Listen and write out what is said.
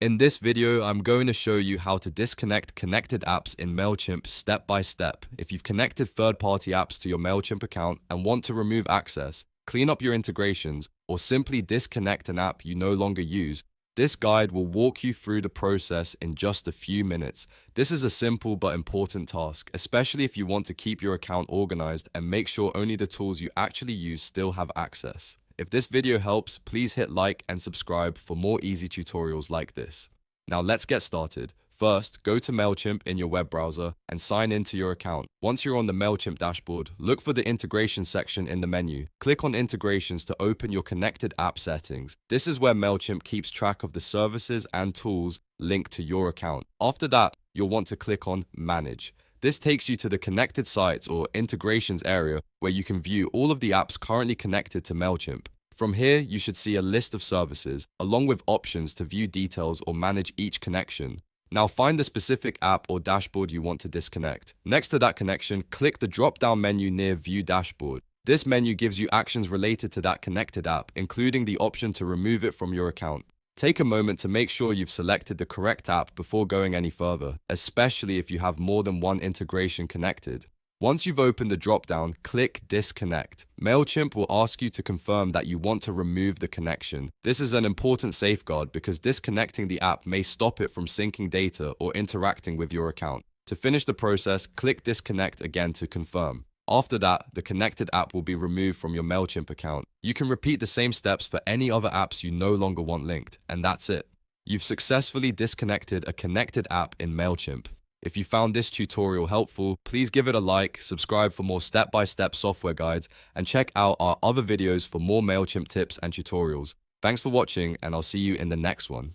In this video, I'm going to show you how to disconnect connected apps in Mailchimp step by step. If you've connected third-party apps to your Mailchimp account and want to remove access, clean up your integrations, or simply disconnect an app you no longer use, this guide will walk you through the process in just a few minutes. This is a simple but important task, especially if you want to keep your account organized and make sure only the tools you actually use still have access. If this video helps, please hit like and subscribe for more easy tutorials like this. Now let's get started. First, go to Mailchimp in your web browser and sign into your account. Once you're on the Mailchimp dashboard, look for the integration section in the menu. Click on integrations to open your connected app settings. This is where Mailchimp keeps track of the services and tools linked to your account. After that, you'll want to click on manage. This takes you to the connected sites or integrations area where you can view all of the apps currently connected to Mailchimp. From here, you should see a list of services, along with options to view details or manage each connection. Now find the specific app or dashboard you want to disconnect. Next to that connection, click the drop-down menu near View Dashboard. This menu gives you actions related to that connected app, including the option to remove it from your account. Take a moment to make sure you've selected the correct app before going any further, especially if you have more than one integration connected. Once you've opened the drop-down, click Disconnect. Mailchimp will ask you to confirm that you want to remove the connection. This is an important safeguard because disconnecting the app may stop it from syncing data or interacting with your account. To finish the process, click Disconnect again to confirm. After that, the connected app will be removed from your Mailchimp account. You can repeat the same steps for any other apps you no longer want linked, and that's it. You've successfully disconnected a connected app in Mailchimp. If you found this tutorial helpful, please give it a like, subscribe for more step-by-step software guides, and check out our other videos for more Mailchimp tips and tutorials. Thanks for watching, and I'll see you in the next one.